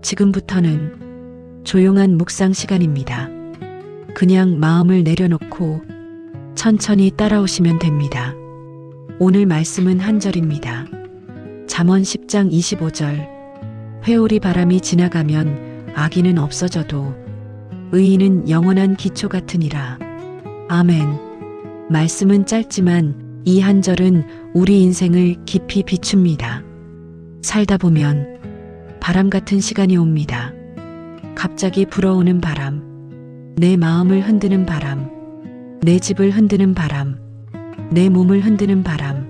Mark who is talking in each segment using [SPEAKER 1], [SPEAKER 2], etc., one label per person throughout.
[SPEAKER 1] 지금부터는 조용한 묵상 시간입니다. 그냥 마음을 내려놓고 천천히 따라오시면 됩니다. 오늘 말씀은 한 절입니다. 잠언 10장 25절. 회오리 바람이 지나가면 악인은 없어져도 의인은 영원한 기초 같으니라. 아멘. 말씀은 짧지만 이 한 절은 우리 인생을 깊이 비춥니다. 살다 보면 바람 같은 시간이 옵니다. 갑자기 불어오는 바람, 내 마음을 흔드는 바람, 내 집을 흔드는 바람, 내 몸을 흔드는 바람.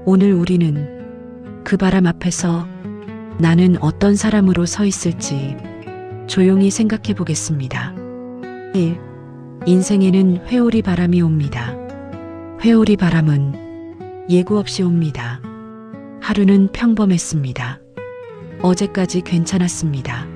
[SPEAKER 1] 오늘 우리는 그 바람 앞에서 나는 어떤 사람으로 서 있을지 조용히 생각해 보겠습니다. 1. 인생에는 회오리 바람이 옵니다. 회오리 바람은 예고 없이 옵니다. 하루는 평범했습니다. 어제까지 괜찮았습니다.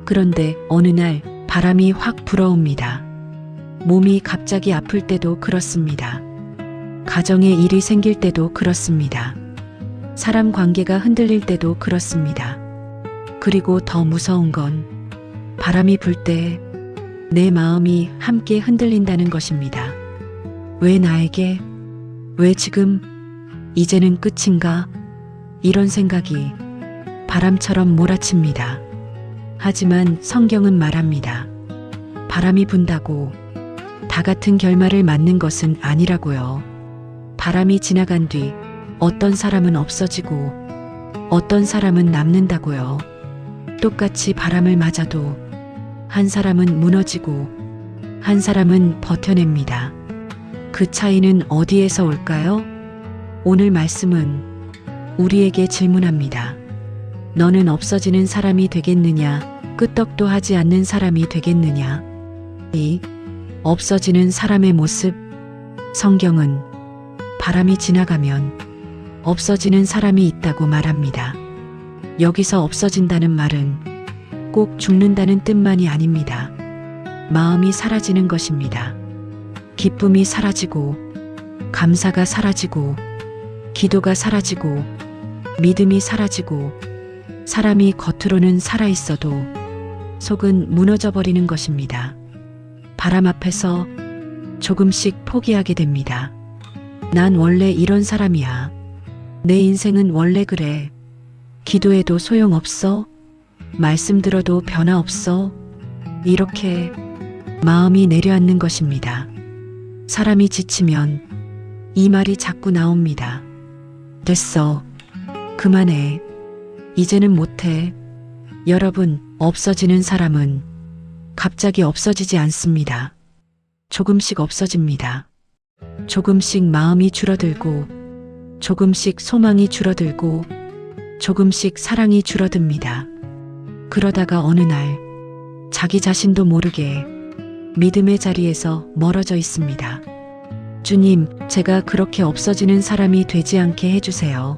[SPEAKER 1] 그런데 어느 날 바람이 확 불어옵니다. 몸이 갑자기 아플 때도 그렇습니다. 가정에 일이 생길 때도 그렇습니다. 사람 관계가 흔들릴 때도 그렇습니다. 그리고 더 무서운 건 바람이 불 때 내 마음이 함께 흔들린다는 것입니다. 왜 나에게? 왜 지금? 이제는 끝인가? 이런 생각이 바람처럼 몰아칩니다. 하지만 성경은 말합니다. 바람이 분다고 다 같은 결말을 맞는 것은 아니라고요. 바람이 지나간 뒤 어떤 사람은 없어지고 어떤 사람은 남는다고요. 똑같이 바람을 맞아도 한 사람은 무너지고 한 사람은 버텨냅니다. 그 차이는 어디에서 올까요? 오늘 말씀은 우리에게 질문합니다. 너는 없어지는 사람이 되겠느냐? 끄떡도 하지 않는 사람이 되겠느냐? 이 없어지는 사람의 모습. 성경은 바람이 지나가면 없어지는 사람이 있다고 말합니다. 여기서 없어진다는 말은 꼭 죽는다는 뜻만이 아닙니다. 마음이 사라지는 것입니다. 기쁨이 사라지고, 감사가 사라지고, 기도가 사라지고, 믿음이 사라지고, 사람이 겉으로는 살아있어도 속은 무너져버리는 것입니다. 바람 앞에서 조금씩 포기하게 됩니다. 난 원래 이런 사람이야. 내 인생은 원래 그래. 기도해도 소용없어. 말씀 들어도 변화 없어. 이렇게 마음이 내려앉는 것입니다. 사람이 지치면 이 말이 자꾸 나옵니다. 됐어. 그만해. 이제는 못해. 여러분, 없어지는 사람은 갑자기 없어지지 않습니다. 조금씩 없어집니다. 조금씩 마음이 줄어들고, 조금씩 소망이 줄어들고, 조금씩 사랑이 줄어듭니다. 그러다가 어느 날 자기 자신도 모르게 믿음의 자리에서 멀어져 있습니다. 주님, 제가 그렇게 없어지는 사람이 되지 않게 해주세요.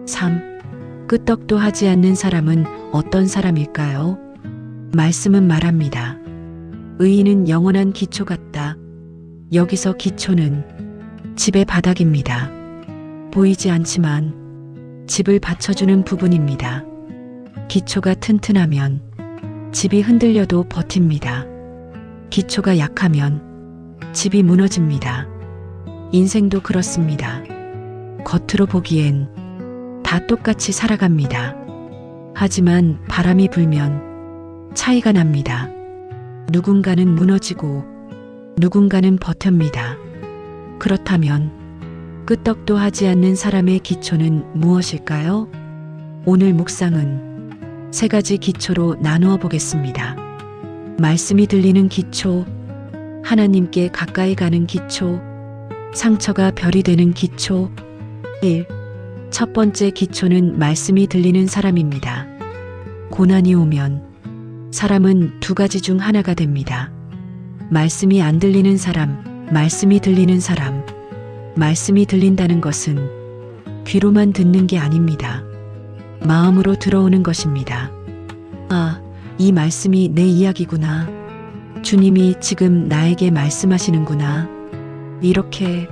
[SPEAKER 1] 3. 끄떡도 하지 않는 사람은 어떤 사람일까요? 말씀은 말합니다. 의인은 영원한 기초 같다. 여기서 기초는 집의 바닥입니다. 보이지 않지만 집을 받쳐주는 부분입니다. 기초가 튼튼하면 집이 흔들려도 버팁니다. 기초가 약하면 집이 무너집니다. 인생도 그렇습니다. 겉으로 보기엔 다 똑같이 살아갑니다. 하지만 바람이 불면 차이가 납니다. 누군가는 무너지고 누군가는 버팁니다. 그렇다면 끄떡도 하지 않는 사람의 기초는 무엇일까요? 오늘 묵상은 세 가지 기초로 나누어 보겠습니다. 말씀이 들리는 기초, 하나님께 가까이 가는 기초, 상처가 별이 되는 기초. 1. 첫 번째 기초는 말씀이 들리는 사람입니다. 고난이 오면 사람은 두 가지 중 하나가 됩니다. 말씀이 안 들리는 사람, 말씀이 들리는 사람. 말씀이 들린다는 것은 귀로만 듣는 게 아닙니다. 마음으로 들어오는 것입니다. 아, 이 말씀이 내 이야기구나. 주님이 지금 나에게 말씀하시는구나. 이렇게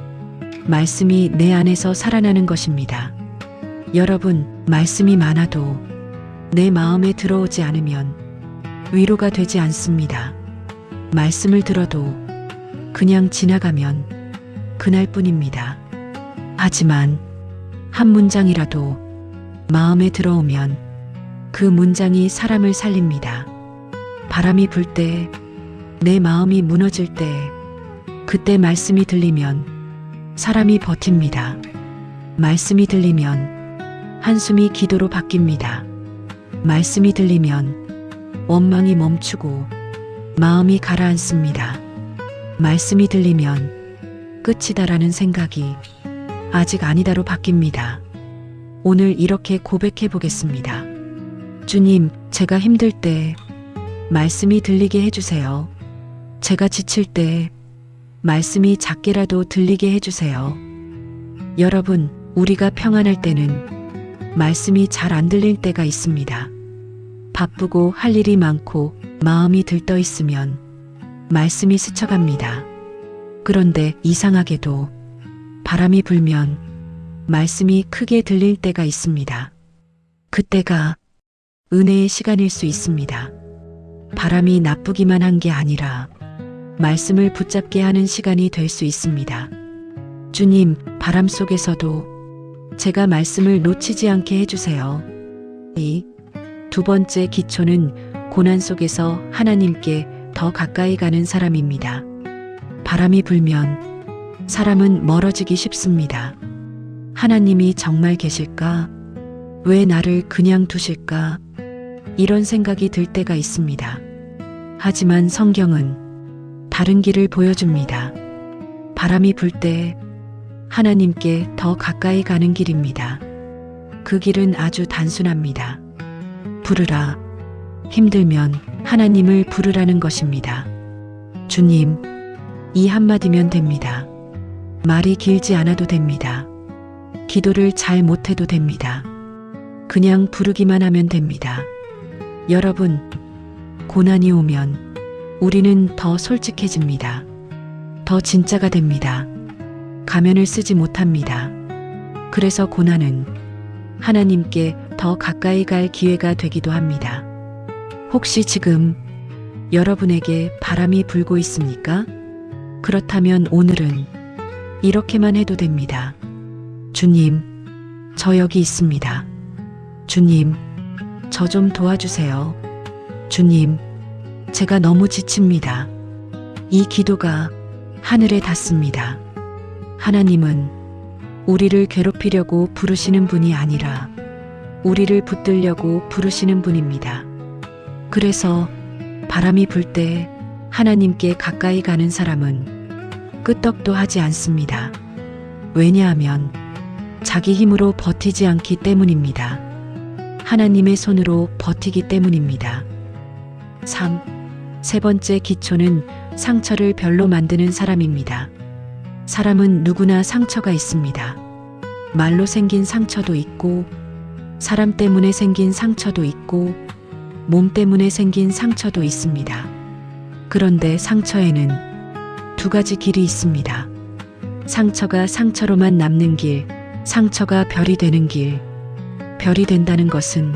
[SPEAKER 1] 말씀이 내 안에서 살아나는 것입니다. 여러분, 말씀이 많아도 내 마음에 들어오지 않으면 위로가 되지 않습니다. 말씀을 들어도 그냥 지나가면 그날뿐입니다. 하지만 한 문장이라도 마음에 들어오면 그 문장이 사람을 살립니다. 바람이 불 때, 내 마음이 무너질 때, 그때 말씀이 들리면 사람이 버팁니다. 말씀이 들리면 한숨이 기도로 바뀝니다. 말씀이 들리면 원망이 멈추고 마음이 가라앉습니다. 말씀이 들리면 끝이다라는 생각이 아직 아니다로 바뀝니다. 오늘 이렇게 고백해 보겠습니다. 주님, 제가 힘들 때 말씀이 들리게 해주세요. 제가 지칠 때 말씀이 작게라도 들리게 해주세요. 여러분, 우리가 평안할 때는 말씀이 잘 안 들릴 때가 있습니다. 바쁘고 할 일이 많고 마음이 들떠 있으면 말씀이 스쳐갑니다. 그런데 이상하게도 바람이 불면 말씀이 크게 들릴 때가 있습니다. 그때가 은혜의 시간일 수 있습니다. 바람이 나쁘기만 한 게 아니라 말씀을 붙잡게 하는 시간이 될 수 있습니다. 주님, 바람 속에서도 제가 말씀을 놓치지 않게 해주세요. 이 두 번째 기초는 고난 속에서 하나님께 더 가까이 가는 사람입니다. 바람이 불면 사람은 멀어지기 쉽습니다. 하나님이 정말 계실까? 왜 나를 그냥 두실까? 이런 생각이 들 때가 있습니다. 하지만 성경은 다른 길을 보여줍니다. 바람이 불 때 하나님께 더 가까이 가는 길입니다. 그 길은 아주 단순합니다. 부르라. 힘들면 하나님을 부르라는 것입니다. 주님, 이 한마디면 됩니다. 말이 길지 않아도 됩니다. 기도를 잘 못해도 됩니다. 그냥 부르기만 하면 됩니다. 여러분, 고난이 오면 우리는 더 솔직해집니다. 더 진짜가 됩니다. 가면을 쓰지 못합니다. 그래서 고난은 하나님께 더 가까이 갈 기회가 되기도 합니다. 혹시 지금 여러분에게 바람이 불고 있습니까? 그렇다면 오늘은 이렇게만 해도 됩니다. 주님, 저 여기 있습니다. 주님, 저 좀 도와주세요. 주님, 제가 너무 지칩니다. 이 기도가 하늘에 닿습니다. 하나님은 우리를 괴롭히려고 부르시는 분이 아니라 우리를 붙들려고 부르시는 분입니다. 그래서 바람이 불 때 하나님께 가까이 가는 사람은 끄떡도 하지 않습니다. 왜냐하면 자기 힘으로 버티지 않기 때문입니다. 하나님의 손으로 버티기 때문입니다. 3. 세 번째 기초는 상처를 별로 만드는 사람입니다. 사람은 누구나 상처가 있습니다. 말로 생긴 상처도 있고, 사람 때문에 생긴 상처도 있고, 몸 때문에 생긴 상처도 있습니다. 그런데 상처에는 두 가지 길이 있습니다. 상처가 상처로만 남는 길, 상처가 별이 되는 길. 별이 된다는 것은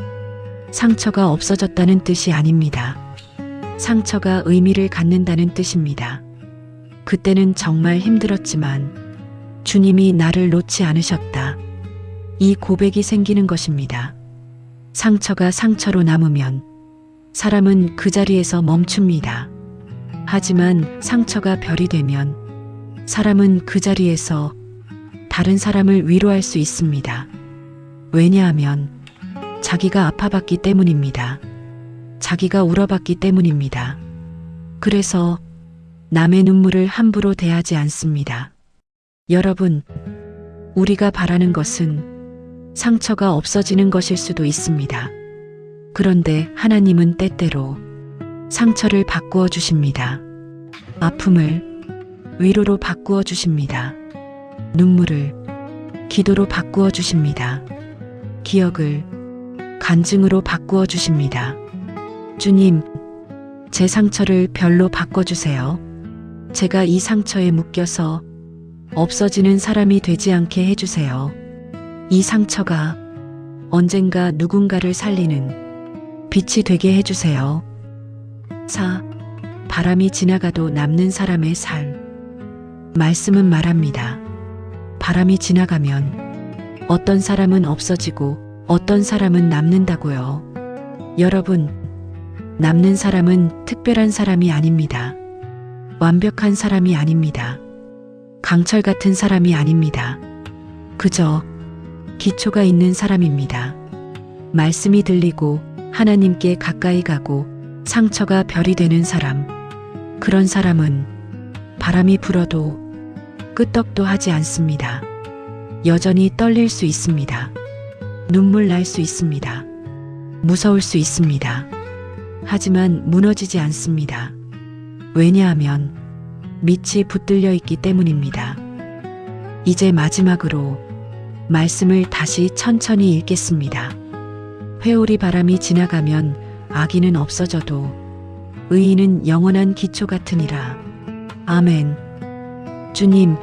[SPEAKER 1] 상처가 없어졌다는 뜻이 아닙니다. 상처가 의미를 갖는다는 뜻입니다. 그때는 정말 힘들었지만 주님이 나를 놓지 않으셨다. 이 고백이 생기는 것입니다. 상처가 상처로 남으면 사람은 그 자리에서 멈춥니다. 하지만 상처가 별이 되면 사람은 그 자리에서 다른 사람을 위로할 수 있습니다. 왜냐하면 자기가 아파봤기 때문입니다. 자기가 울어봤기 때문입니다. 그래서 남의 눈물을 함부로 대하지 않습니다. 여러분, 우리가 바라는 것은 상처가 없어지는 것일 수도 있습니다. 그런데 하나님은 때때로 상처를 바꾸어 주십니다. 아픔을 위로로 바꾸어 주십니다. 눈물을 기도로 바꾸어 주십니다. 기억을 간증으로 바꾸어 주십니다. 주님, 제 상처를 별로 바꿔주세요. 제가 이 상처에 묶여서 없어지는 사람이 되지 않게 해주세요. 이 상처가 언젠가 누군가를 살리는 빛이 되게 해주세요. 4. 바람이 지나가도 남는 사람의 삶. 말씀은 말합니다. 바람이 지나가면 어떤 사람은 없어지고 어떤 사람은 남는다고요. 여러분, 남는 사람은 특별한 사람이 아닙니다. 완벽한 사람이 아닙니다. 강철 같은 사람이 아닙니다. 그저 기초가 있는 사람입니다. 말씀이 들리고 하나님께 가까이 가고 상처가 별이 되는 사람. 그런 사람은 바람이 불어도 끄떡도 하지 않습니다. 여전히 떨릴 수 있습니다. 눈물 날 수 있습니다. 무서울 수 있습니다. 하지만 무너지지 않습니다. 왜냐하면 밑이 붙들려 있기 때문입니다. 이제 마지막으로 말씀을 다시 천천히 읽겠습니다. 회오리 바람이 지나가면 악인은 없어져도 의인은 영원한 기초 같으니라. 아멘. 주님,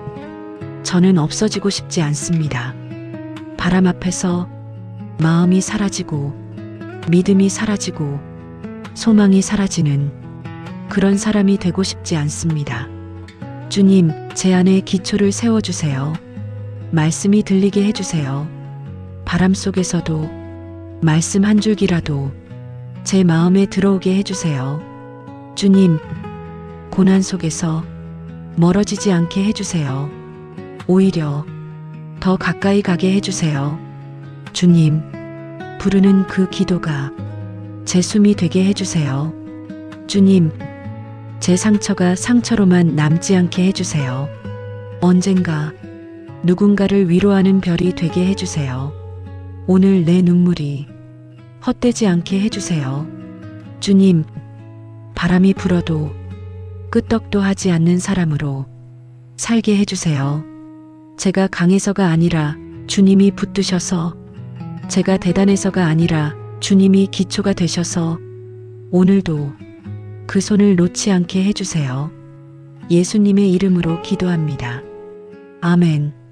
[SPEAKER 1] 저는 없어지고 싶지 않습니다. 바람 앞에서 마음이 사라지고 믿음이 사라지고 소망이 사라지는 그런 사람이 되고 싶지 않습니다. 주님, 제 안에 기초를 세워주세요. 말씀이 들리게 해주세요. 바람 속에서도 말씀 한 줄기라도 제 마음에 들어오게 해주세요. 주님, 고난 속에서 멀어지지 않게 해주세요. 오히려 더 가까이 가게 해주세요. 주님, 부르는 그 기도가 제 숨이 되게 해주세요. 주님, 제 상처가 상처로만 남지 않게 해주세요. 언젠가 누군가를 위로하는 별이 되게 해주세요. 오늘 내 눈물이 헛되지 않게 해주세요. 주님, 바람이 불어도 끄떡도 하지 않는 사람으로 살게 해주세요. 제가 강해서가 아니라 주님이 붙드셔서, 제가 대단해서가 아니라 주님이 기초가 되셔서 오늘도 그 손을 놓지 않게 해주세요. 예수님의 이름으로 기도합니다. 아멘.